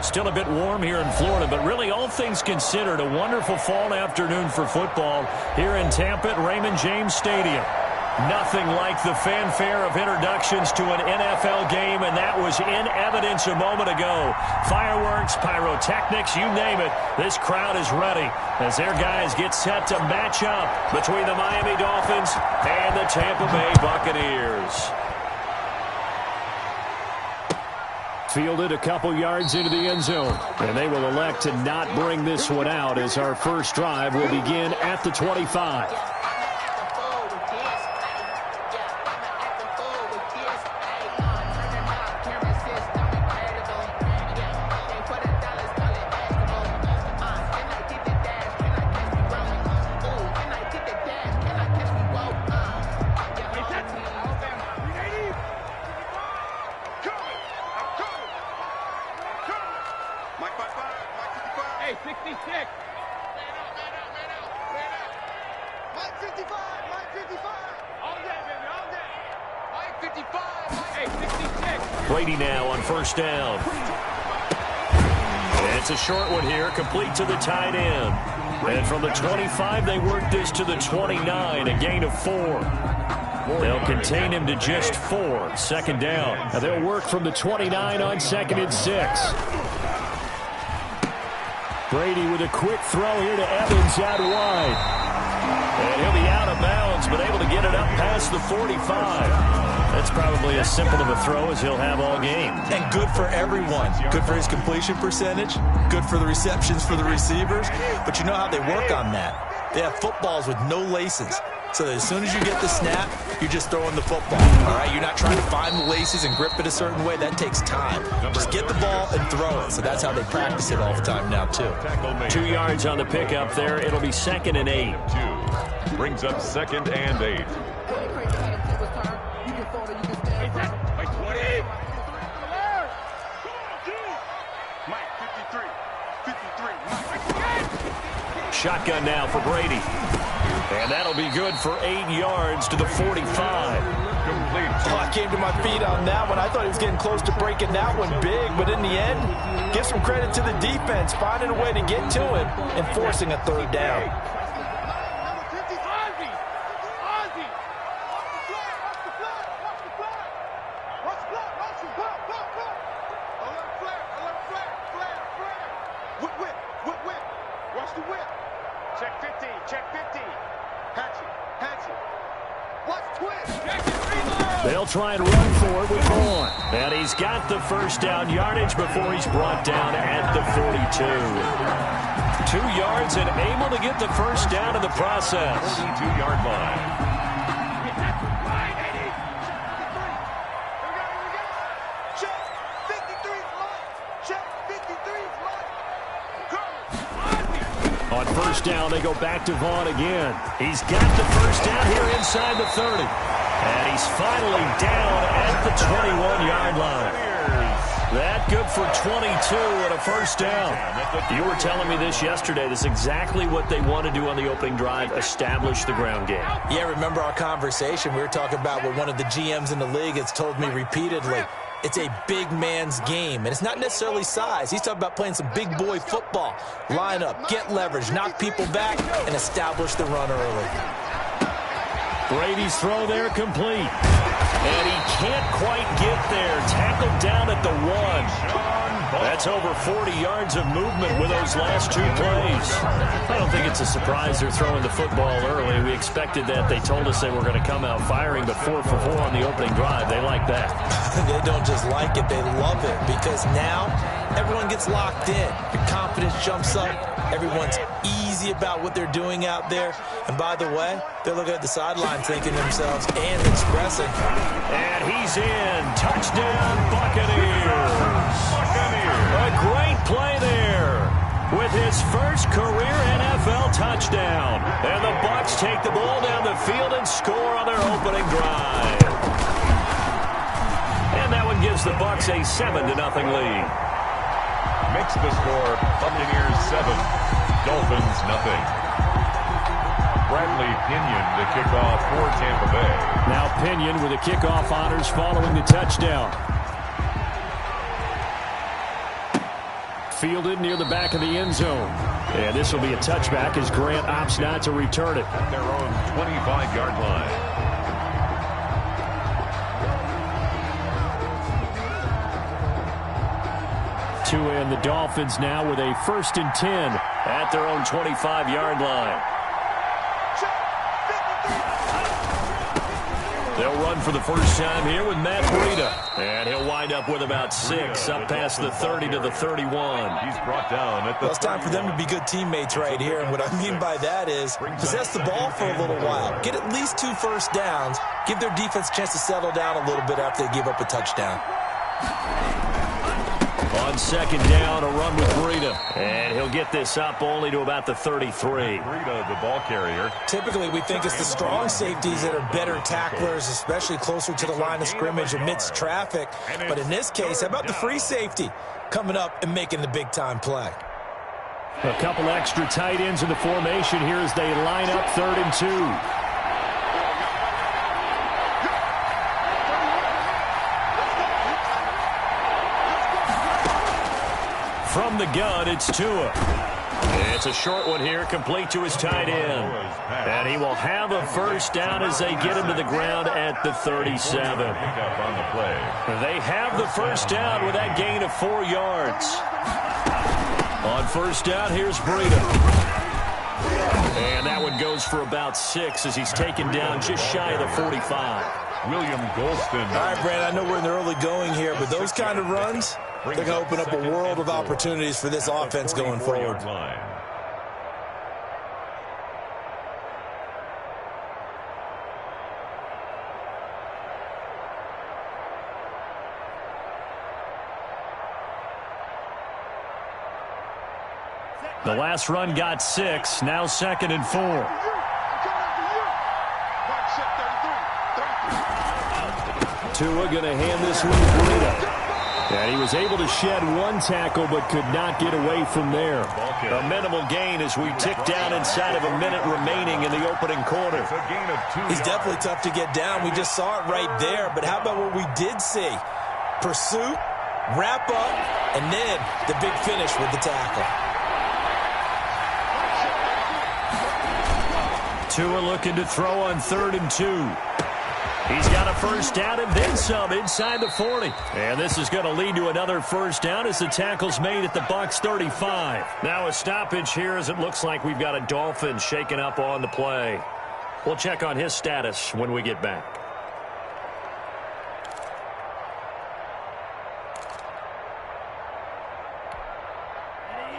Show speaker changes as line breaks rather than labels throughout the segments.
Still a bit warm here in Florida, but really all things considered, a wonderful fall afternoon for football here in Tampa at Raymond James Stadium. Nothing like the fanfare of introductions to an NFL game, and that was in evidence a moment ago. Fireworks, pyrotechnics, you name it. This crowd is ready as their guys get set to match up between the Miami Dolphins and the Tampa Bay Buccaneers. Fielded a couple yards into the end zone, and they will elect to not bring this one out as our first drive will begin at the 25.
Brady now on first down.
It's a short one here, complete to the tight end. And from the 25, they work this to the 29, a gain of 4. They'll contain him to just 4, second down. Now they'll work from the 29 on 2nd and 6. Brady with a quick throw here to Evans out wide. And he'll be out of bounds, but able to get it up past the 45. That's probably as simple of a throw as he'll have all game.
And good for everyone. Good for his completion percentage. Good for the receptions for the receivers. But you know how they work on that. They have footballs with no laces. So that as soon as you get the snap, you're just throwing the football. All right, you're not trying to find the laces and grip it a certain way. That takes time. Just get the ball and throw it. So that's how they practice it all the time now, too.
2 yards on the pickup there. It'll be 2nd and 8.
Brings up 2nd and 8.
Shotgun now for Brady. And that'll be good for 8 yards to the 45.
Oh, I came to my feet on that one. I thought he was getting close to breaking that one big, but in the end, give some credit to the defense, finding a way to get to him and forcing a third down.
They'll try and run for it with Vaughn. And he's got the first down yardage before he's brought down at the 42. 2 yards and able to get the first down in the process.
42-yard line.
On first down, they go back to Vaughn again. He's got the first down here inside the 30. And he's finally down at the 21-yard line. That good for 22 and a first down. You were telling me this yesterday. This is exactly what they want to do on the opening drive, establish the ground game.
Yeah, remember our conversation? We were talking about what one of the GMs in the league has told me repeatedly. It's a big man's game, and it's not necessarily size. He's talking about playing some big boy football. Line up, get leverage, knock people back, and establish the run early.
Brady's throw there complete. And he can't quite get there. Tackled down at the 1. That's over 40 yards of movement with those last 2 plays. I don't think it's a surprise they're throwing the football early. We expected that. They told us they were going to come out firing, but 4 for 4 on the opening drive. They like that.
They don't just like it. They love it because now everyone gets locked in. Your confidence jumps up. Everyone's easy about what they're doing out there. And by the way, they're looking at the sideline thinking to themselves and expressing.
And he's in. Touchdown, Buccaneers. A great play there with his first career NFL touchdown. And the Bucs take the ball down the field and score on their opening drive. And that one gives the Bucs a 7-0 lead.
Makes the score Buccaneers 7, Dolphins 0. Bradley Pinion to kick off for Tampa Bay.
Now Pinion with the kickoff honors following the touchdown. fielded near the back of the end zone. And this will be a touchback as Grant opts not to return it.
At their own 25-yard line.
Tua and the Dolphins now with a 1st and 10 at their own 25-yard line. They'll run for the first time here with Matt Breida. And he'll wind up with about 6 up past the 30 to the 31.
He's brought down at the
It's time for them to be good teammates right here. And what I mean by that is possess the ball for a little while. Get at least 2 first downs. Give their defense a chance to settle down a little bit after they give up a touchdown.
On 2nd down, a run with Breida. And he'll get this up only to about the 33.
Breida, the ball carrier.
Typically, we think it's the strong safeties that are better tacklers, especially closer to the line of scrimmage amidst traffic. But in this case, how about the free safety coming up and making the big-time play?
A couple extra tight ends in the formation here as they line up 3rd and 2. From the gun, it's Tua. It's a short one here, complete to his tight end. And he will have a first down as they get him to the ground at the 37. They have the first down with that gain of 4 yards. On 1st down, here's Breida. And that one goes for about 6 as he's taken down just shy of the 45.
William Golston.
All right, Brandon, I know we're in the early going here, but those kind of runs, they're going to open up a world of opportunities for this offense going forward.
The last run got 6, now 2nd and 4. Tua going to hand this one to Breida. And he was able to shed 1 tackle but could not get away from there. A minimal gain as we tick down inside of a minute remaining in the opening quarter.
He's definitely tough to get down. We just saw it right there. But how about what we did see? Pursuit, wrap up, and then the big finish with the tackle.
Tua looking to throw on 3rd and 2. He's got a first down and then some inside the 40. And this is going to lead to another first down as the tackle's made at the Bucs 35. Now a stoppage here as it looks like we've got a Dolphin shaken up on the play. We'll check on his status when we get back.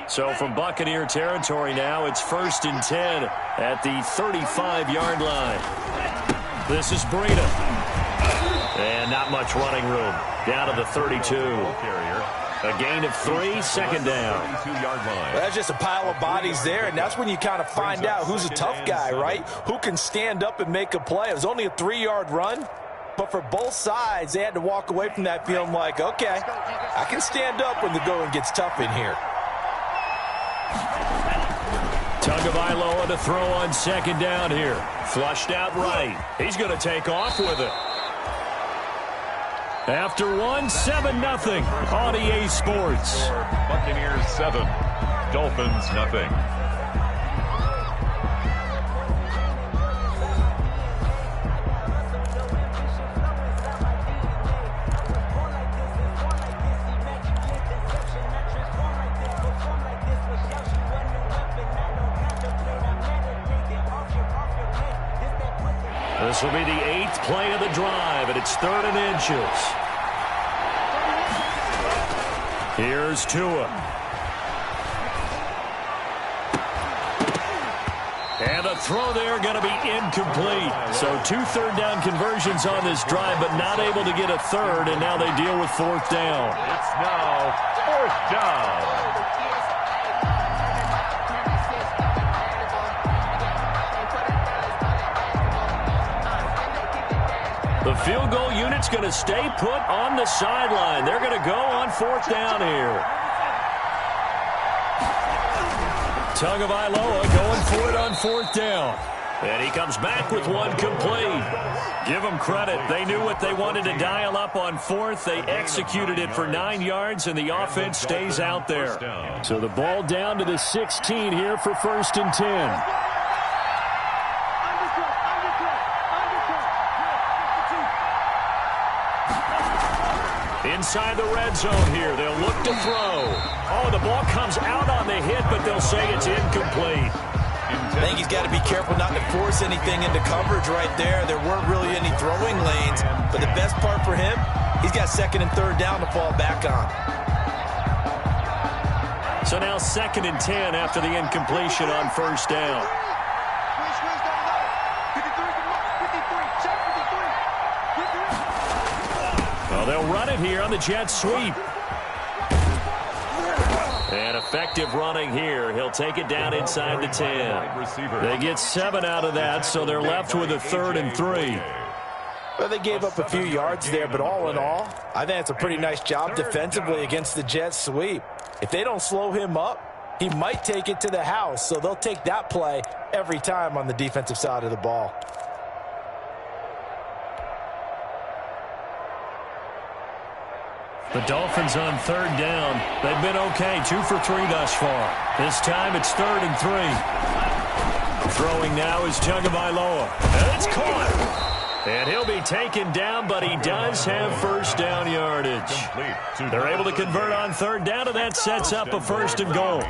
So from Buccaneer territory now, it's 1st and 10 at the 35-yard line. This is Breida. And not much running room. Down to the 32. A gain of 3, 2nd down.
Well, that's just a pile of bodies there, and that's when you kind of find out who's a tough guy, right? Who can stand up and make a play. It was only a 3-yard run, but for both sides, they had to walk away from that feeling like, okay, I can stand up when the going gets tough in here.
Tagovailoa to throw on 2nd down here. Flushed out right. He's going to take off with it. After 1, 7-0 on EA Sports.
Buccaneers 7, Dolphins nothing.
This will be the 8th play of the drive, and it's 3rd and inches. Here's Tua. And the throw there going to be incomplete. So 2 third-down conversions on this drive, but not able to get a 3rd, and now they deal with 4th down.
It's now 4th down.
The field goal unit's going to stay put on the sideline. They're going to go on 4th down here. Tagovailoa going for it on 4th down. And he comes back with one complete. Give them credit. They knew what they wanted to dial up on fourth. They executed it for 9 yards, and the offense stays out there. So the ball down to the 16 here for 1st and 10. Inside the red zone here. They'll look to throw. Oh, the ball comes out on the hit, but they'll say it's incomplete.
I think he's got to be careful not to force anything into coverage right there. There weren't really any throwing lanes, but the best part for him, he's got 2nd and 3rd down to fall back on.
So now 2nd and 10 after the incompletion on 1st down. Well, they'll run it here on the jet sweep. And effective running here. He'll take it down inside the 10. They get 7 out of that, so they're left with a 3rd and 3.
Well, they gave up a few yards there, but all in all, I think it's a pretty nice job defensively against the jet sweep. If they don't slow him up, he might take it to the house, so they'll take that play every time on the defensive side of the ball.
The Dolphins on 3rd down. They've been okay, 2 for 3 thus far. This time it's 3rd and 3. Throwing now is Tagovailoa. And it's caught. And he'll be taken down, but he does have 1st down yardage. They're able to convert on 3rd down, and that sets up a 1st and goal.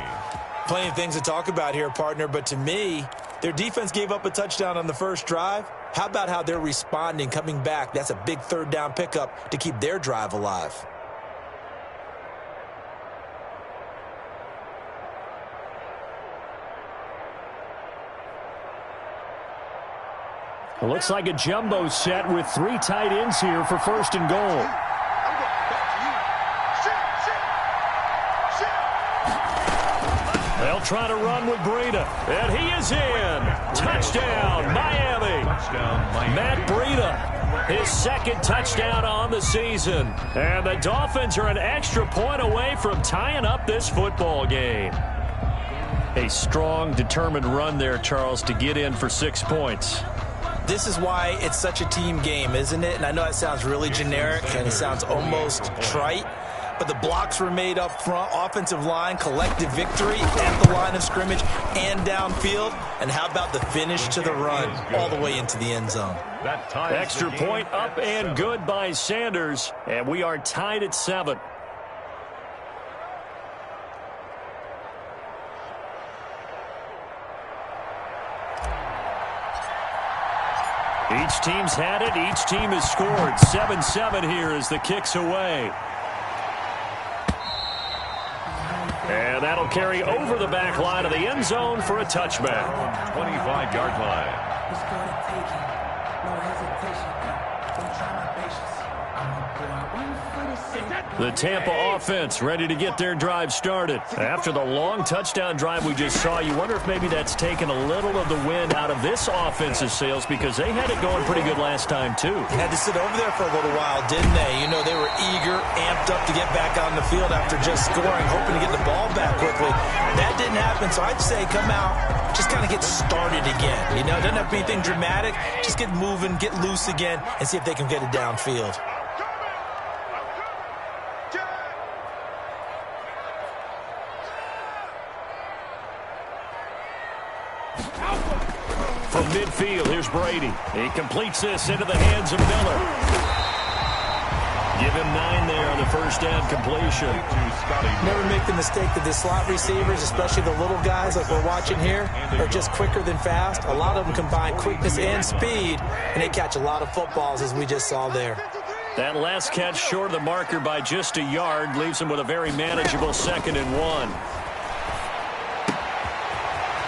Plenty of things to talk about here, partner, but to me, their defense gave up a touchdown on the first drive. How about how they're responding, coming back? That's a big 3rd down pickup to keep their drive alive.
It looks like a jumbo set with 3 tight ends here for 1st and goal. They'll try to run with Breida. And he is in. Touchdown, Miami. Matt Breida, his 2nd touchdown on the season. And the Dolphins are an extra point away from tying up this football game. A strong, determined run there, Charles, to get in for 6 points.
This is why it's such a team game, isn't it? And I know it sounds really generic and it sounds almost trite, but the blocks were made up front, offensive line, collective victory at the line of scrimmage and downfield. And how about the finish to the run all the way into the end zone?
Extra point up and good by Sanders, and we are tied at 7. Each team's had it. Each team has scored. 7-7 here as the kick's away. And that'll carry over the back line of the end zone for a touchback.
25-yard line.
The Tampa offense ready to get their drive started. After the long touchdown drive we just saw, you wonder if maybe that's taken a little of the wind out of this offense's sails because they had it going pretty good last time, too.
Had to sit over there for a little while, didn't they? You know, they were eager, amped up to get back on the field after just scoring, hoping to get the ball back quickly. That didn't happen, so I'd say come out, just kind of get started again. You know, it doesn't have to be anything dramatic. Just get moving, get loose again, and see if they can get it downfield.
From midfield, here's Brady. He completes this into the hands of Miller. Give him 9 there on the first down completion.
Never make the mistake that the slot receivers, especially the little guys like we're watching here, are just quicker than fast. A lot of them combine quickness and speed, and they catch a lot of footballs, as we just saw there.
That last catch short of the marker by just a yard leaves him with a very manageable 2nd and 1.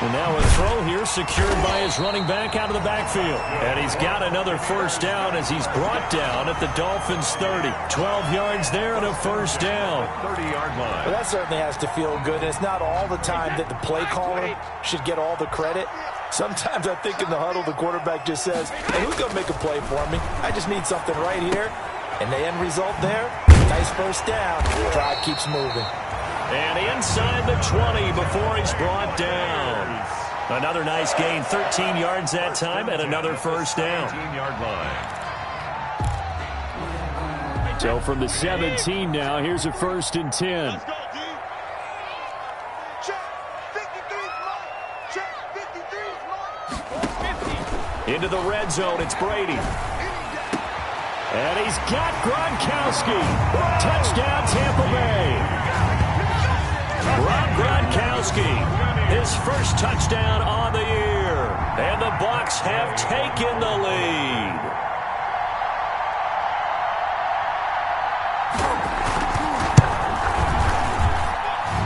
And now a throw here secured by his running back out of the backfield. And he's got another first down as he's brought down at the Dolphins' 30. 12 yards there and a first down.
30-yard line.
Well, that certainly has to feel good. And it's not all the time that the play caller should get all the credit. Sometimes I think in the huddle the quarterback just says, hey, who's going to make a play for me? I just need something right here. And the end result there, nice first down. Drive keeps moving.
And inside the 20 before he's brought down. Another nice gain, 13 yards that time, and another first down.
17-yard line.
So from the 17 now, here's a 1st and 10. Into the red zone, it's Brady. And he's got Gronkowski. Touchdown, Tampa Bay. Rob Gronkowski, his first touchdown on the year. And the Bucs have taken the lead.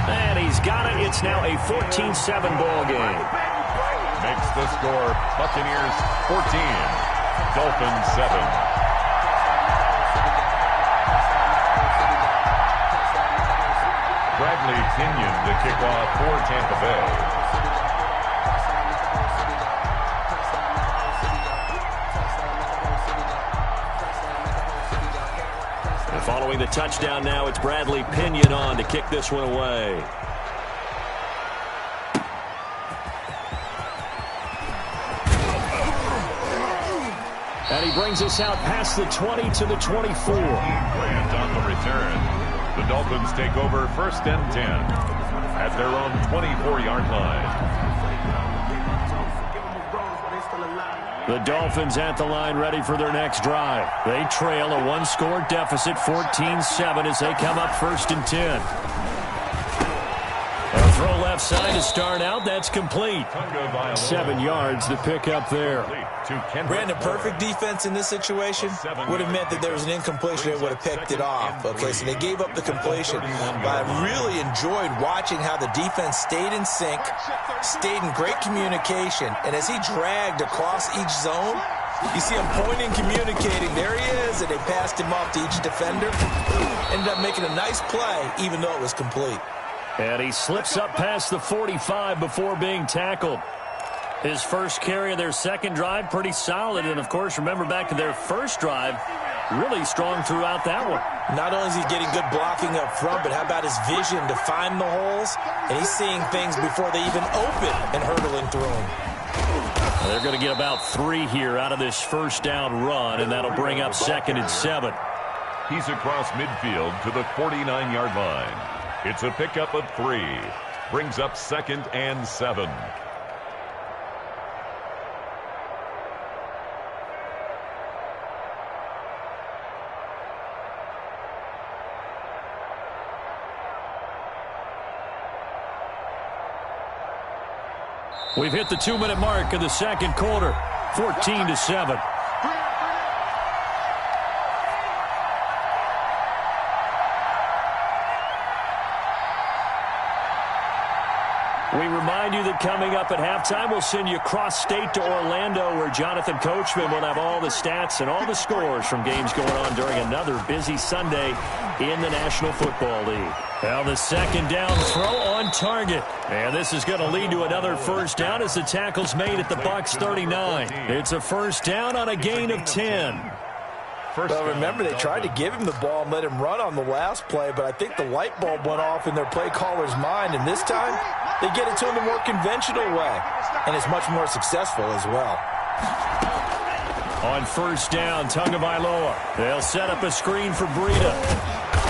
And he's got it. It's now a 14-7 ball game.
Makes the score Buccaneers 14, Dolphins 7. Bradley Pinion to kick off for Tampa Bay.
And following the touchdown now, it's Bradley Pinion on to kick this one away. And he brings us out past the 20 to the 24.
And on the return, the Dolphins take over 1st and 10 at their own 24-yard line.
The Dolphins at the line ready for their next drive. They trail a one-score deficit, 14-7, as they come up 1st and 10. A throw left side to start out. That's complete. 7 yards to pick up there.
Brandon, perfect defense in this situation would have meant that there was an incompletion. They would have picked it off. Okay, so they gave up the completion. But I really enjoyed watching how the defense stayed in sync, stayed in great communication. And as he dragged across each zone, you see him pointing, communicating. There he is, and they passed him off to each defender. Ended up making a nice play, even though it was complete.
And he slips up past the 45 before being tackled. His first carry of their second drive, pretty solid. And, of course, remember back to their first drive, really strong throughout that one.
Not only is he getting good blocking up front, but how about his vision to find the holes? And he's seeing things before they even open and hurdling through them.
Well, they're going to get about 3 here out of this first down run, and that'll bring up 2nd and 7.
He's across midfield to the 49-yard line. It's a pickup of 3. Brings up 2nd and 7.
We've hit the 2-minute mark of the second quarter, 14-7. We remind you that coming up at halftime, we'll send you cross-state to Orlando, where Jonathan Coachman will have all the stats and all the scores from games going on during another busy Sunday in the National Football League. Now the second down throw on target. And this is going to lead to another first down as the tackle's made at the Bucs 39. It's a first down on a gain of 10.
Well, remember, they tried to give him the ball and let him run on the last play, but I think the light bulb went off in their play caller's mind, and this time they get it to him the more conventional way, and it's much more successful as well.
On first down, Tagovailoa. They'll set up a screen for Breida.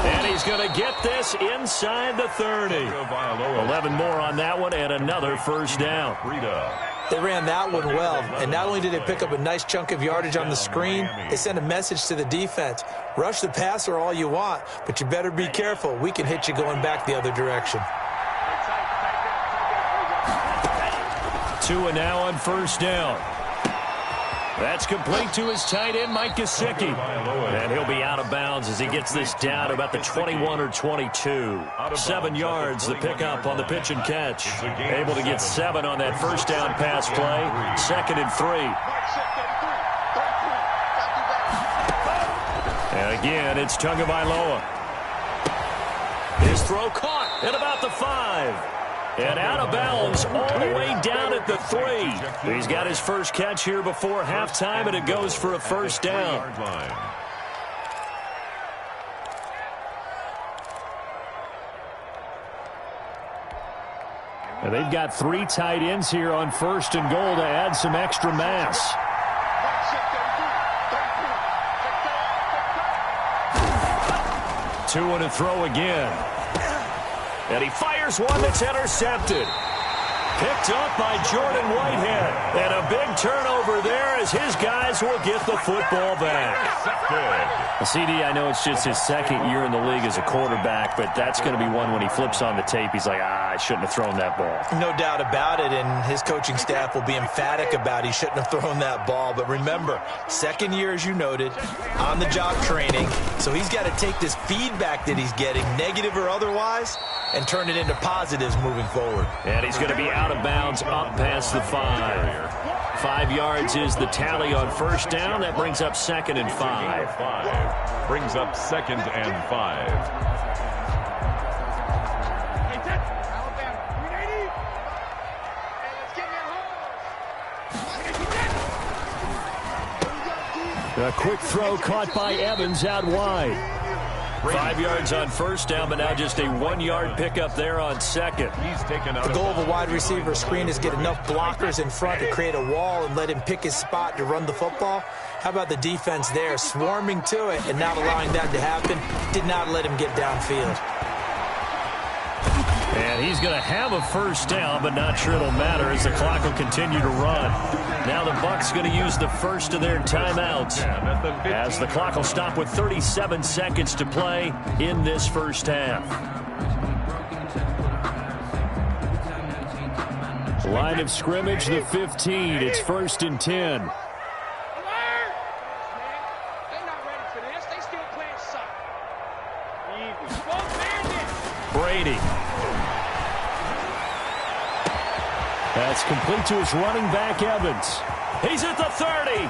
And he's going to get this inside the 30. 11 more on that one, and another first down.
They ran that one well, and not only did they pick up a nice chunk of yardage on the screen, they sent a message to the defense. Rush the passer all you want, but you better be careful. We can hit you going back the other direction.
2 and now on first down. That's complete to his tight end, Mike Gesicki. And he'll be out of bounds as he gets this down to about the 21 or 22. 7 yards, the pickup on the pitch and catch. Able to get 7 on that first down pass play. 2nd and 3. And again, it's Tagovailoa. His throw caught at about the 5. And out of bounds all the way down at the 3. He's got his first catch here before halftime, and it goes for a first down. And they've got 3 tight ends here on 1st and goal to add some extra mass. Two and a throw again. And he fires one that's intercepted. Picked up by Jordan Whitehead. And a big turnover there as his guys will get the football back. Well, CD, I know it's just his 2nd year in the league as a quarterback, but that's going to be one when he flips on the tape, he's like, I shouldn't have thrown that ball.
No doubt about it, and his coaching staff will be emphatic about he shouldn't have thrown that ball. But remember, 2nd year, as you noted, on-the-job training, so he's got to take this feedback that he's getting, negative or otherwise, and turn it into positives moving forward.
And he's going to be out of bounds up past the 5. 5 yards is the tally on 1st down. That brings up 2nd and 5.
Brings up 2nd and 5.
A quick throw caught by Evans out wide. 5 yards on 1st down, but now just a 1-yard pickup there on 2nd.
He's taken out.
The goal of a wide receiver screen is get enough blockers in front to create a wall and let him pick his spot to run the football. How about the defense there, swarming to it and not allowing that to happen? Did not let him get downfield.
And he's going to have a 1st down, but not sure it'll matter as the clock will continue to run. Now the Bucs going to use the first of their timeouts as the clock will stop with 37 seconds to play in this 1st half. Line of scrimmage, the 15. It's 1st and 10. Brady. That's complete to his running back, Evans. He's at the 30.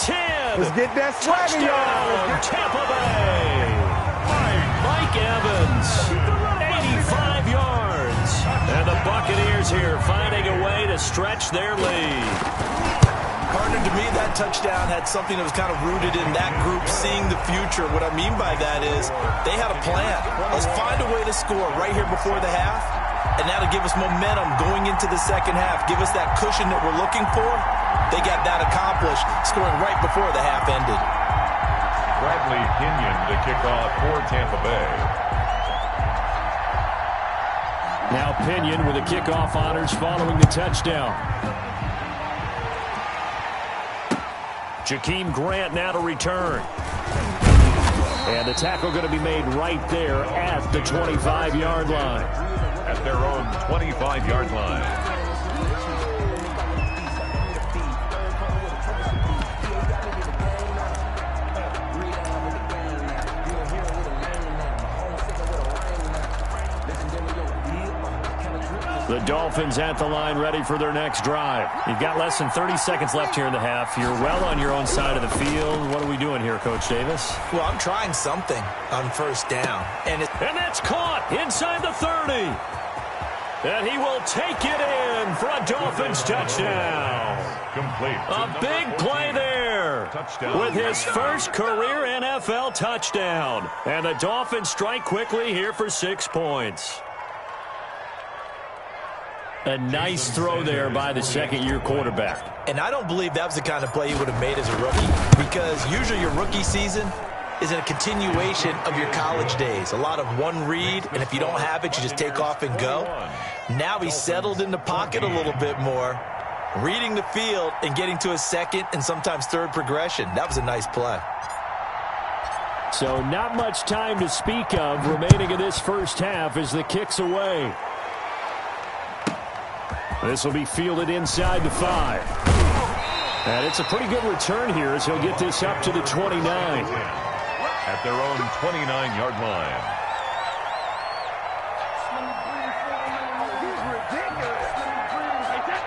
10.
Let's get that swagger, y'all.
Tampa Bay. Mike Evans. 85 yards. And the Buccaneers here finding a way to stretch their lead.
Partner, to me, that touchdown had something that was kind of rooted in that group seeing the future. What I mean by that is they had a plan. Let's find a way to score right here before the half. And that'll give us momentum going into the 2nd half. Give us that cushion that we're looking for. They got that accomplished, scoring right before the half ended.
Bradley Pinion to kick off for Tampa Bay.
Now Pinion with the kickoff honors following the touchdown. Jakeem Grant now to return. And the tackle going to be made right there at the 25-yard line.
At their own 25-yard line.
The Dolphins at the line ready for their next drive. You've got less than 30 seconds left here in the half. You're well on your own side of the field. What are we doing here, Coach Davis?
Well, I'm trying something on 1st down. And
that's caught inside the 30. And he will take it in for a Dolphins touchdown.
Complete.
A big play there with his first career NFL touchdown. And the Dolphins strike quickly here for 6 points. A nice throw there by the 2nd-year quarterback.
And I don't believe that was the kind of play he would have made as a rookie, because usually your rookie season is a continuation of your college days. A lot of one read, and if you don't have it, you just take off and go. Now he's settled in the pocket a little bit more, reading the field and getting to his 2nd and sometimes 3rd progression. That was a nice play.
So not much time to speak of remaining in this 1st half as the kick's away. This will be fielded inside the 5. And it's a pretty good return here as he'll get this up to the 29.
At their own 29-yard line.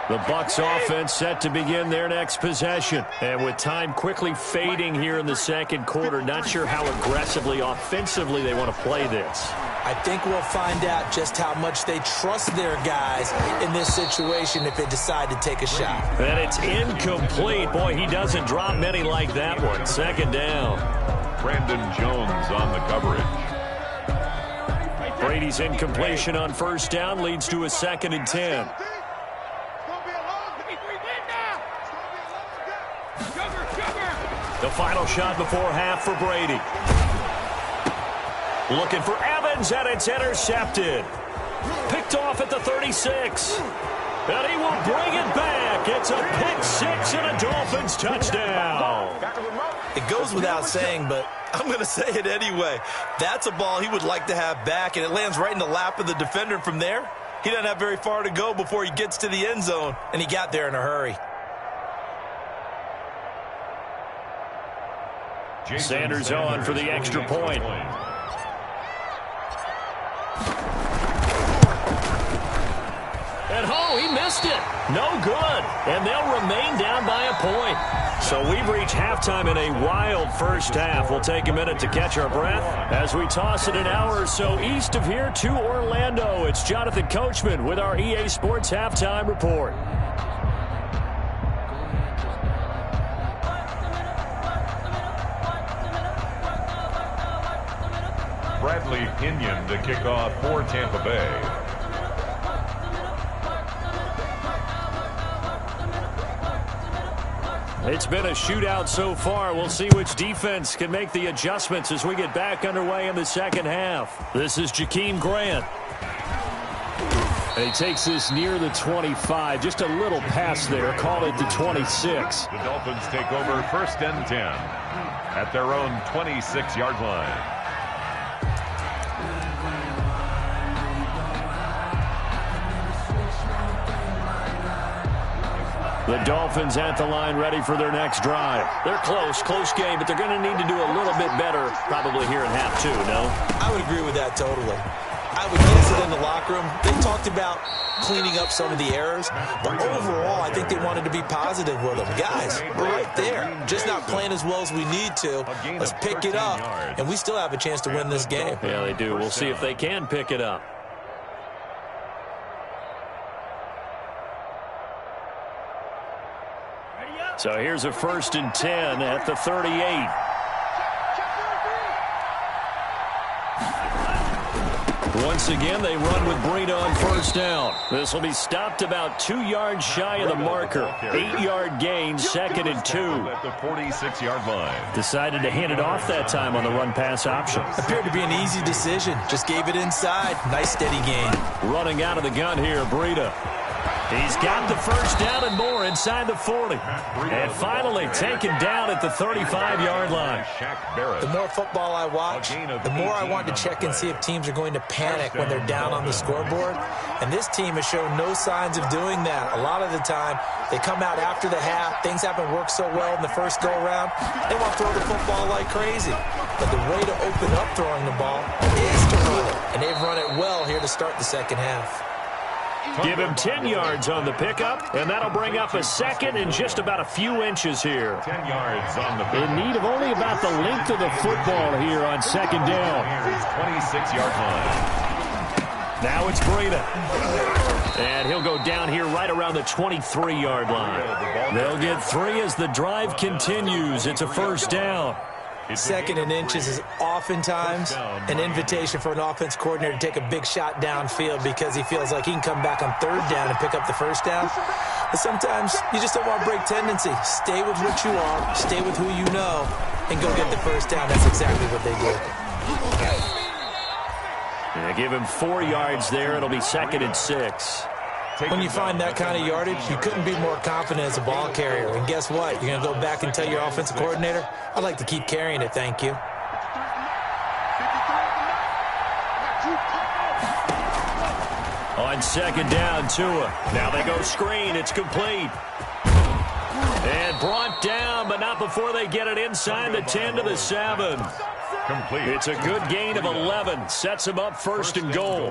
The Bucs offense set to begin their next possession. And with time quickly fading here in the 2nd quarter, not sure how aggressively, offensively they want to play this.
I think we'll find out just how much they trust their guys in this situation if they decide to take a shot.
And it's incomplete. Boy, he doesn't drop many like that one. 2nd down.
Brandon Jones on the coverage.
Brady's incompletion on first down leads to a 2nd and 10. The final shot before half for Brady. Looking for Evans, and it's intercepted. Picked off at the 36. And he will bring it back. It's a pick six and a Dolphins touchdown.
It goes without saying, but I'm going to say it anyway. That's a ball he would like to have back, and it lands right in the lap of the defender from there. He doesn't have very far to go before he gets to the end zone, and he got there in a hurry.
Sanders on for the extra point. And he missed it. No good. And they'll remain down by a point. So we've reached halftime in a wild first half. We'll take a minute to catch our breath as we toss it an hour or so east of here to Orlando. It's Jonathan Coachman with our EA Sports Halftime Report.
Bradley Pinion to kick off for Tampa Bay.
It's been a shootout so far. We'll see which defense can make the adjustments as we get back underway in the second half. This is Jakeem Grant. And he takes this near the 25. Just a little pass there. Call it the 26.
The Dolphins take over 1st and 10 at their own 26-yard line.
The Dolphins at the line ready for their next drive. They're close game, but they're going to need to do a little bit better probably here in half two, no?
I would agree with that totally. I would guess it in the locker room. They talked about cleaning up some of the errors, but overall, I think they wanted to be positive with them. Guys, we're right there. Just not playing as well as we need to. Let's pick it up, and we still have a chance to win this game.
Yeah, they do. We'll see if they can pick it up. So here's a 1st and 10 at the 38. Once again, they run with Breida on first down. This will be stopped about 2 yards shy of the marker. 8-yard gain, 2nd and 2.
At the 46-yard line.
Decided to hand it off that time on the run-pass option.
Appeared to be an easy decision. Just gave it inside. Nice steady gain.
Running out of the gun here, Breida. He's got the first down and more inside the 40. And finally taken down at the 35-yard line.
The more football I watch, the more I want to check and see if teams are going to panic when they're down on the scoreboard. And this team has shown no signs of doing that. A lot of the time, they come out after the half. Things haven't worked so well in the first go-around. They want to throw the football like crazy. But the way to open up throwing the ball is to run it. And they've run it well here to start the second half.
Give him 10 yards on the pickup, and that'll bring up a 2nd and just about a few inches here.
10 yards on the pickup.
In need of only about the length of the football here on 2nd down.
Here's 26-yard line.
Now it's Breida. And he'll go down here right around the 23-yard line. They'll get 3 as the drive continues. It's a 1st down.
2nd and inches is oftentimes an invitation for an offense coordinator to take a big shot downfield because he feels like he can come back on 3rd down and pick up the 1st down. But sometimes you just don't want to break tendency. Stay with what you are, stay with who you know, and go get the 1st down. That's exactly what they did.
They give him 4 yards there. It'll be 2nd and 6.
When you find that kind of yardage, you couldn't be more confident as a ball carrier. And guess what? You're going to go back and tell your offensive coordinator, I'd like to keep carrying it, thank you.
On 2nd down, Tua. Now they go screen. It's complete. And brought down, but not before they get it inside the 10 to the 7.
Complete.
It's a good gain of 11. Sets him up 1st and goal.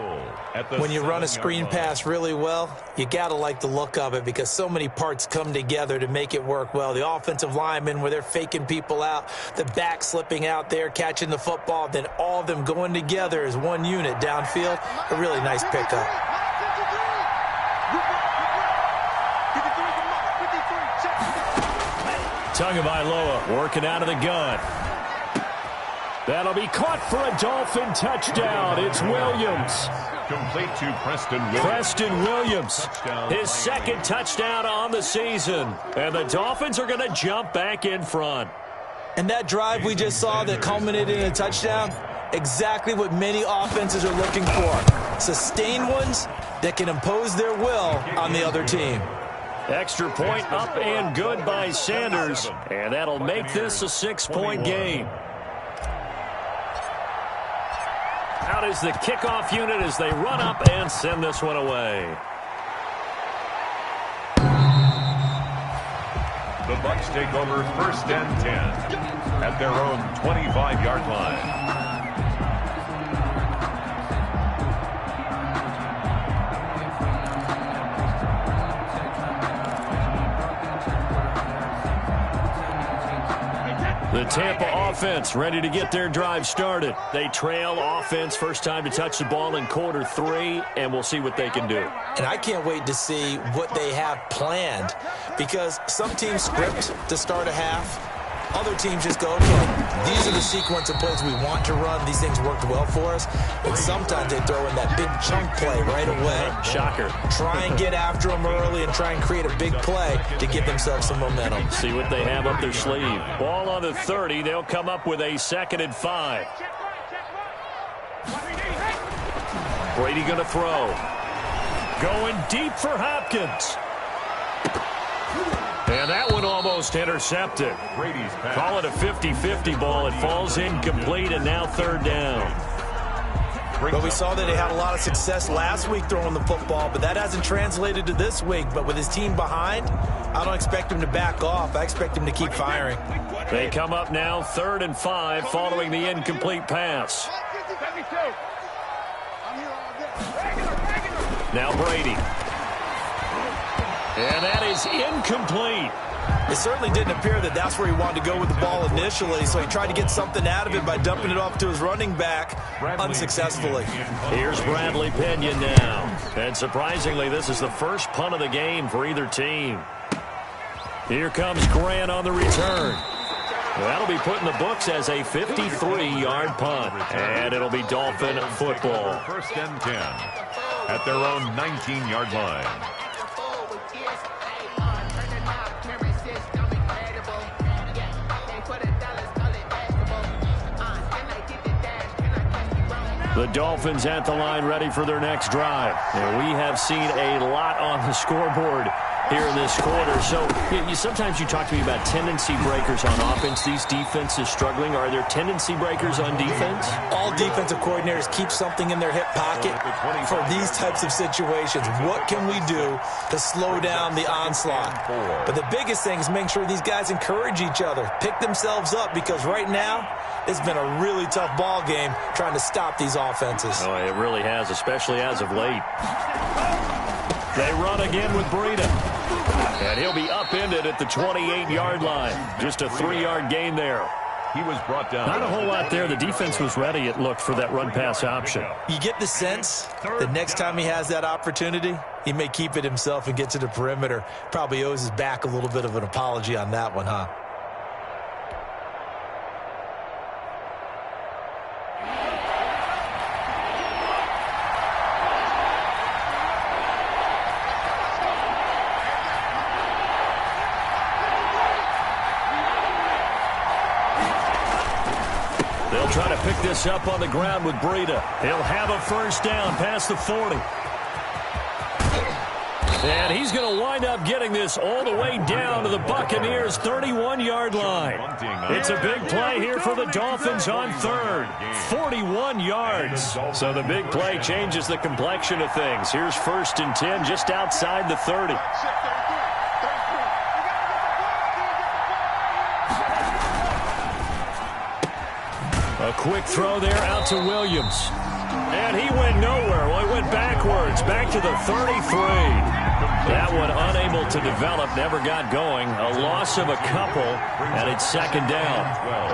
When you run a screen pass really well, you got to like the look of it because so many parts come together to make it work well. The offensive linemen, where they're faking people out, the back slipping out there, catching the football, then all of them going together as one unit downfield. A really nice pickup.
Tagovailoa working out of the gun. That'll be caught for a Dolphin touchdown. It's Williams.
Complete to Preston Williams.
Preston Williams, his second touchdown on the season. And the Dolphins are going to jump back in front.
And that drive we just saw that culminated in a touchdown, exactly what many offenses are looking for. Sustained ones that can impose their will on the other team.
Extra point up and good by Sanders. And that'll make this a 6-point game. Out is the kickoff unit as they run up and send this one away.
The Bucs take over 1st and 10 at their own 25-yard line.
The Tampa offense ready to get their drive started. They trail offense first time to touch the ball in quarter 3, and we'll see what they can do.
And I can't wait to see what they have planned, because some teams script to start a half. Other teams just go, okay, these are the sequence of plays we want to run. These things worked well for us. And sometimes they throw in that big chunk play right away.
Shocker.
Try and get after them early and try and create a big play to give themselves some momentum.
See what they have up their sleeve. Ball on the 30. They'll come up with a 2nd and 5. Brady going to throw. Going deep for Hopkins. And that one almost intercepted.
Brady's pass.
Call it a 50-50 ball. It falls incomplete, and now 3rd down.
But we saw that they had a lot of success last week throwing the football, but that hasn't translated to this week. But with his team behind, I don't expect him to back off. I expect him to keep firing.
They come up now 3rd and 5 following the incomplete pass. Now Brady. And that is incomplete.
It certainly didn't appear that that's where he wanted to go with the ball initially, so he tried to get something out of it by dumping it off to his running back unsuccessfully.
Here's Bradley Pena now. And surprisingly, this is the first punt of the game for either team. Here comes Grant on the return. That'll be put in the books as a 53-yard punt. And it'll be Dolphin football.
1st and 10 at their own 19-yard line.
The Dolphins at the line ready for their next drive. And we have seen a lot on the scoreboard here in this quarter. So sometimes you talk to me about tendency breakers on offense. These defenses struggling. Are there tendency breakers on defense?
All defensive coordinators keep something in their hip pocket for these types of situations. What can we do to slow down the onslaught? But the biggest thing is make sure these guys encourage each other, pick themselves up, because right now it's been a really tough ball game trying to stop these offenses.
Oh, it really has, especially as of late. They run again with Breida. And he'll be upended at the 28-yard line. Just a 3-yard gain there.
He was brought down.
Not a whole lot there. The defense was ready, it looked, for that run-pass option.
You get the sense that next time he has that opportunity, he may keep it himself and get to the perimeter. Probably owes his back a little bit of an apology on that one, huh?
Try to pick this up on the ground with Breida. He'll have a 1st down past the 40. And he's going to wind up getting this all the way down to the Buccaneers' 31-yard line. It's a big play here for the Dolphins on 3rd. 41 yards. So the big play changes the complexion of things. Here's 1st and 10 just outside the 30. A quick throw there out to Williams. And he went nowhere. Well, he went backwards, back to the 33. That one unable to develop, never got going. A loss of a couple, and it's 2nd down.
12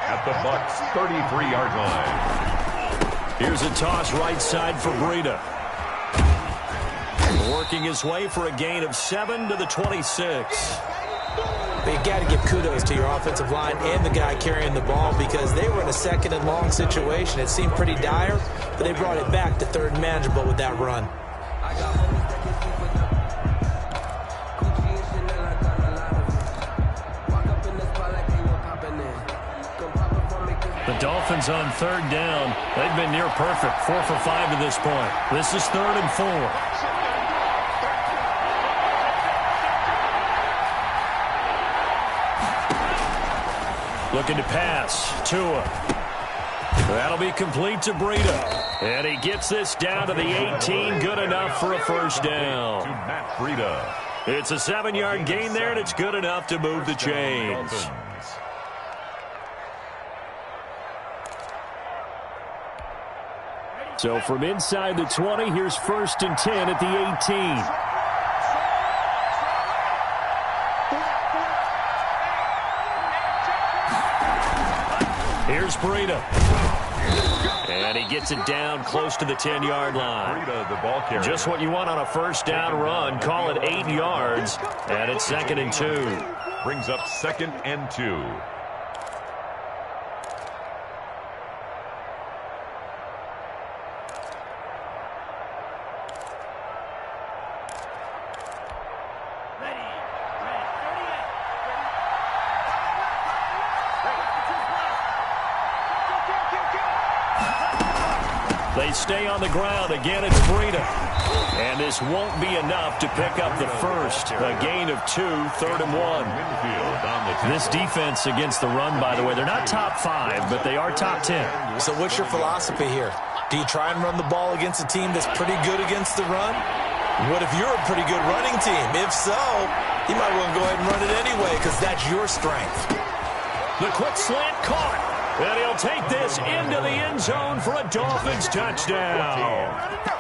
at the Bucs' 33-yard line.
Here's a toss right side for Breida. Working his way for a gain of 7 to the 26.
But you got to give kudos to your offensive line and the guy carrying the ball because they were in a second and long situation. It seemed pretty dire, but they brought it back to third and manageable with that run.
The Dolphins on third down. They've been near perfect, 4 for 5 to this point. This is 3rd and 4. Looking to pass. Tua. That'll be complete to Breida. And he gets this down to the 18. Good enough for a first down.
To Matt Breida.
It's a 7-yard gain there, and it's good enough to move the chains. So from inside the 20, here's 1st and 10 at the 18. Here's Breida. And he gets it down close to the 10-yard line.
Breida, the ball carrier.
Just what you want on a first down run. Call it 8 yards. And it's 2nd and 2.
Brings up 2nd and 2.
They stay on the ground. Again, it's Breida. And this won't be enough to pick up the first. A gain of 2, 3rd and 1. This defense against the run, by the way, they're not top 5, but they are top 10.
So what's your philosophy here? Do you try and run the ball against a team that's pretty good against the run? What if you're a pretty good running team? If so, you might want to go ahead and run it anyway because that's your strength.
The quick slant caught. And he'll take this into the end zone for a Dolphins touchdown.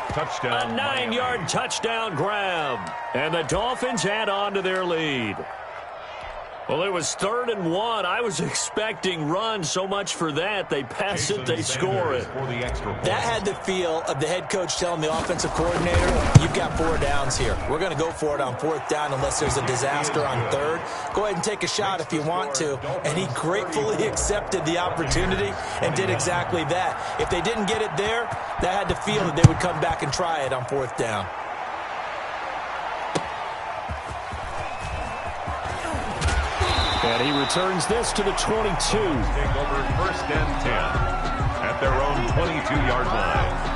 Touchdown.
A 9-yard touchdown grab. And the Dolphins add on to their lead. Well, it was 3rd and 1. I was expecting run. So much for that. They pass it, they score it.
That had the feel of the head coach telling the offensive coordinator, you've got 4 downs here. We're going to go for it on 4th down unless there's a disaster on 3rd. Go ahead and take a shot if you want to. And he gratefully accepted the opportunity and did exactly that. If they didn't get it there, that had the feel that they would come back and try it on 4th down.
And he returns this to the 22.
Take over 1st and 10 at their own 22-yard line.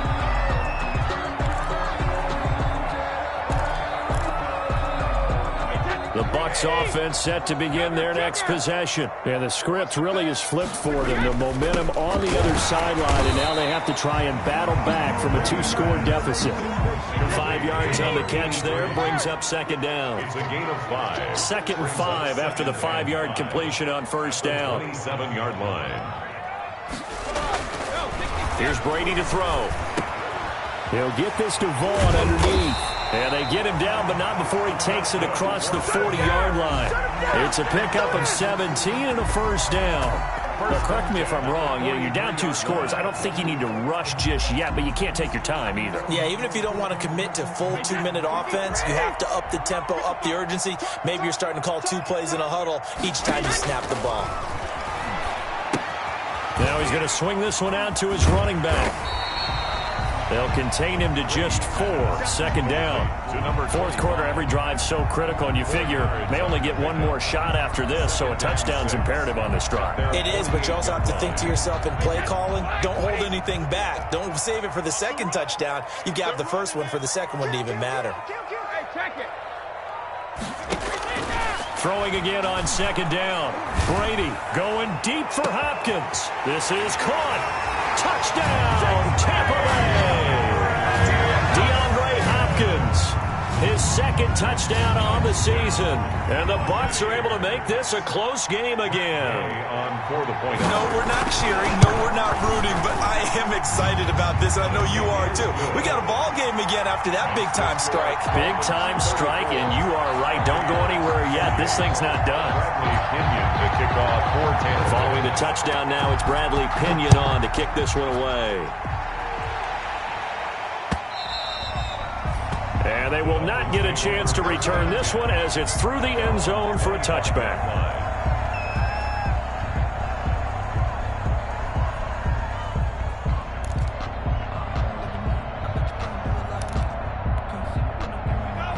The Bucs offense set to begin their next possession. And the script really is flipped for them. The momentum on the other sideline, and now they have to try and battle back from a 2-score deficit. 5 yards on the catch there brings up 2nd down.
It's a gain of 5.
2nd and 5 after the 5-yard completion on 1st down.
27-yard line.
Here's Brady to throw. He'll get this to Vaughn underneath. And they get him down, but not before he takes it across the 40-yard line. It's a pickup of 17 and a first down. Now, correct me if I'm wrong. You're down 2 scores. I don't think you need to rush just yet, but you can't take your time either.
Yeah, even if you don't want to commit to full 2-minute offense, you have to up the tempo, up the urgency. Maybe you're starting to call 2 plays in a huddle each time you snap the ball.
Now he's going to swing this one out to his running back. They'll contain him to just 4. 2nd down. 4th quarter, every drive's so critical, and you figure they only get 1 more shot after this, so a touchdown's imperative on this drive.
It is, but you also have to think to yourself in play calling, don't hold anything back. Don't save it for the 2nd touchdown. You got the first one for the 2nd one to even matter.
Throwing again on 2nd down. Brady going deep for Hopkins. This is caught. Touchdown, Tampa Bay. DeAndre Hopkins, his 2nd touchdown on the season. And the Bucs are able to make this a close game again.
No, we're not cheering. No, we're not rooting. But I am excited about this, and I know you are too. We got a ball game again after that big-time strike.
Big-time strike, and you are right. Don't go anywhere yet. This thing's not done.
To kick off for Tampa.
Following the touchdown now, it's Bradley Pinion on to kick this one away. And they will not get a chance to return this one as it's through the end zone for a touchback.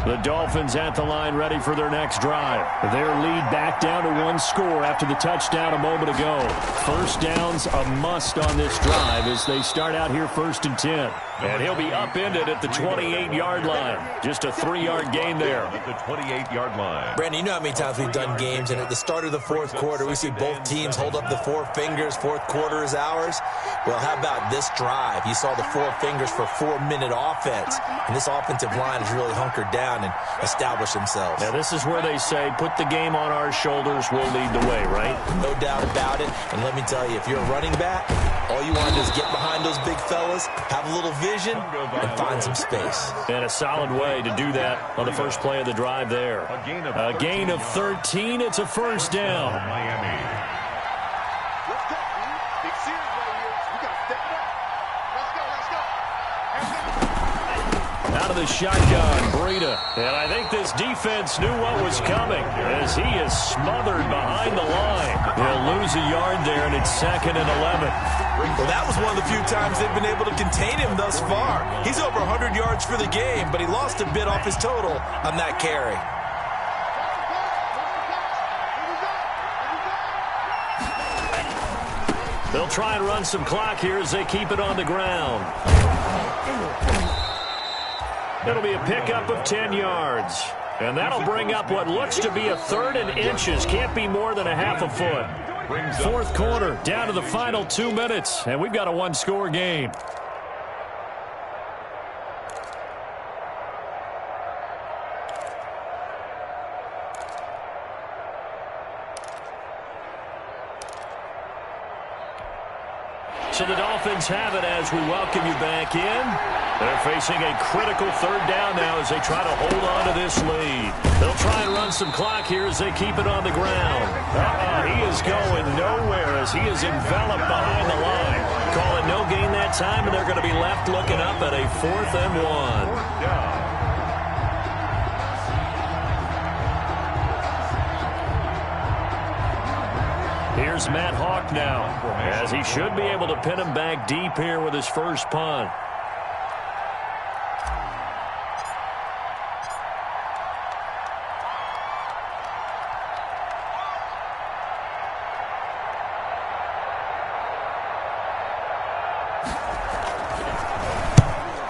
The Dolphins at the line ready for their next drive. Their lead back down to 1 score after the touchdown a moment ago. First down's a must on this drive as they start out here 1st and 10. And he'll be upended at the 28-yard line. Just a 3-yard gain there.
At the 28-yard line.
Brandon, you know how many times we've done games, and at the start of the 4th quarter, we see both teams hold up the 4 fingers. 4th quarter is ours. Well, how about this drive? You saw the 4 fingers for 4-minute offense, and this offensive line has really hunkered down and established themselves.
Now, this is where they say, put the game on our shoulders, we'll lead the way, right?
No doubt about it. And let me tell you, if you're a running back, all you want to do is get behind those big fellas, have a little vision, and find some space.
And a solid way to do that on the first play of the drive there. A gain of 13. It's a first down.
Miami.
Let's go, man. Big series right here. We got to step it up. Let's go.
Out of the shotgun, Breida. And I think this defense knew what was coming as he is smothered behind the line. He'll lose a yard there, and it's 2nd and 11.
Well, that was one of the few times they've been able to contain him thus far. He's over 100 yards for the game, but he lost a bit off his total on that carry.
They'll try and run some clock here as they keep it on the ground. It'll be a pickup of 10 yards. And that'll bring up what looks to be a 3rd and inches. Can't be more than a half a foot. 4th quarter, down to the final 2 minutes, and we've got a 1-score game. So the Dolphins have it as we welcome you back in. They're facing a critical 3rd down now as they try to hold on to this lead. They'll try and run some clock here as they keep it on the ground. He is going nowhere as he is enveloped behind the line. Call it no gain that time, and they're going to be left looking up at a 4th and 1. Here's Matt Hawk now, as he should be able to pin him back deep here with his first punt.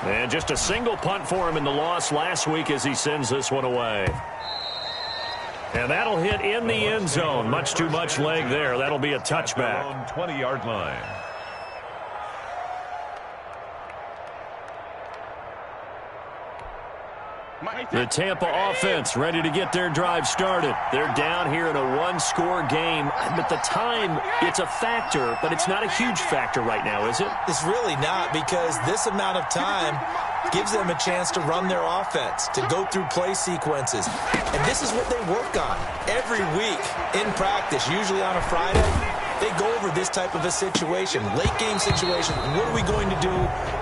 And just a single punt for him in the loss last week as he sends this one away. And that'll hit in the end zone. Much too much leg there. That'll be a touchback.
20-yard line.
The Tampa offense ready to get their drive started. They're down here in a 1-score game. But the time, it's a factor, but it's not a huge factor right now, is it?
It's really not, because this amount of time gives them a chance to run their offense, to go through play sequences. And this is what they work on every week in practice, usually on a Friday. They go over this type of a situation, late-game situation. What are we going to do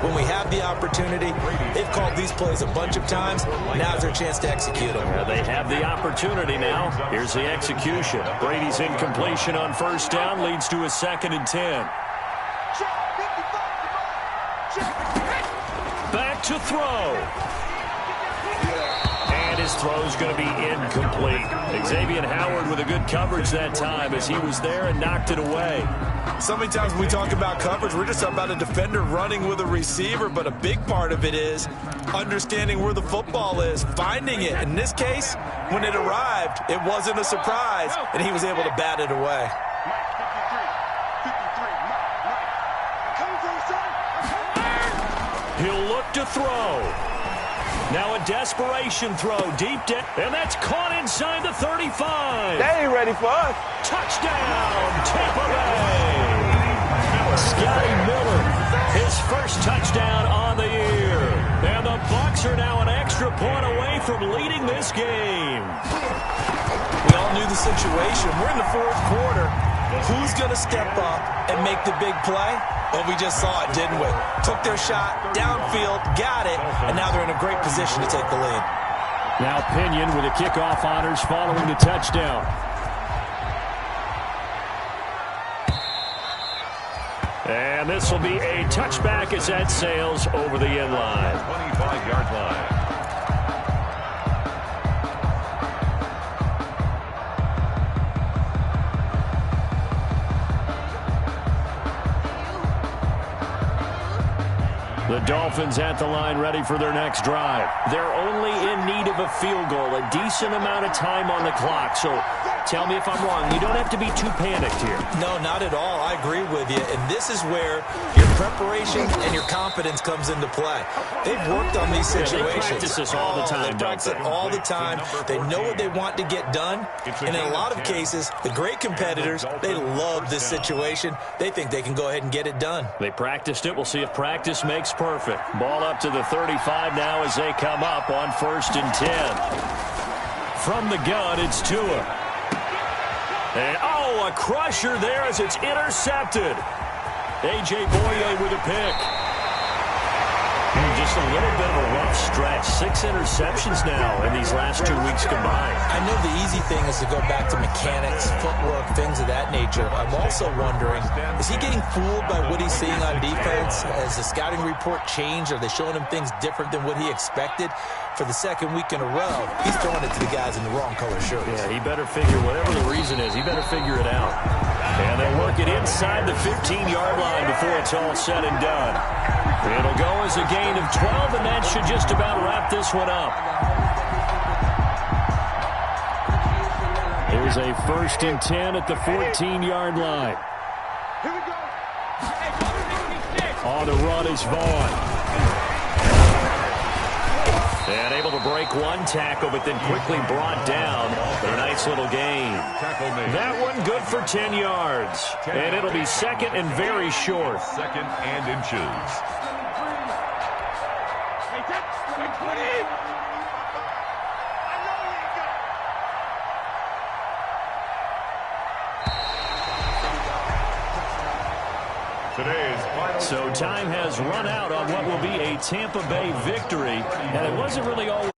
when we have the opportunity? They've called these plays a bunch of times. Now's their chance to execute them.
Yeah, they have the opportunity now. Here's the execution. Brady's incompletion on 1st down leads to a 2nd and 10. Back to throw. And his throw's going to be incomplete. Xavier Howard with a good coverage that time as he was there and knocked it away.
So many times when we talk about coverage, we're just talking about a defender running with a receiver, but a big part of it is understanding where the football is, finding it. In this case, when it arrived, it wasn't a surprise, and he was able to bat it away.
He'll look to throw. Now a desperation throw deep down, and that's caught inside the 35.
They ain't ready for us.
Touchdown, Tampa Bay. Scotty Miller, his first touchdown on the year. And the Bucs are now an extra point away from leading this game.
We all knew the situation. We're in the 4th quarter. Who's going to step up and make the big play? Well, we just saw it, didn't we? Took their shot, downfield, got it, and now they're in a great position to take the lead.
Now Pinion with the kickoff honors following the touchdown. And this will be a touchback as that sails over the end line.
25-yard line.
The Dolphins at the line ready for their next drive. They're only in need of a field goal, a decent amount of time on the clock. So tell me if I'm wrong. You don't have to be too panicked here.
No, not at all. I agree with you. And this is where your preparation and your confidence comes into play. They've worked on these situations.
They practice this all the time,
They practice it all the time. They know what they want to get done. And in a lot of cases, the great competitors, they love this situation. They think they can go ahead and get it done.
They practiced it. We'll see if practice makes perfect. Ball up to the 35 now as they come up on 1st and 10. From the gun, it's Tua. And, oh, a crusher there as it's intercepted. A.J. Boye with a pick. Just a little bit of a rough stretch. 6 interceptions now in these last 2 weeks combined.
I know the easy thing is to go back to mechanics, footwork, things of that nature. I'm also wondering, is he getting fooled by what he's seeing on defense? Has the scouting report changed? Are they showing him things different than what he expected? For the second week in a row, he's throwing it to the guys in the wrong color shirts.
Yeah, he better figure, whatever the reason is, he better figure it out. And they'll work it inside the 15-yard line before it's all said and done. It'll go as a gain of 12, and that should just about wrap this one up. Here's a 1st and 10 at the 14-yard line.
Here we go.
On the run is Vaughn. And able to break one tackle, but then quickly brought down. But a nice little gain. That one good for 10 yards. And it'll be 2nd and very short.
2nd and inches.
So time has run out on what will be a Tampa Bay victory. And it wasn't really all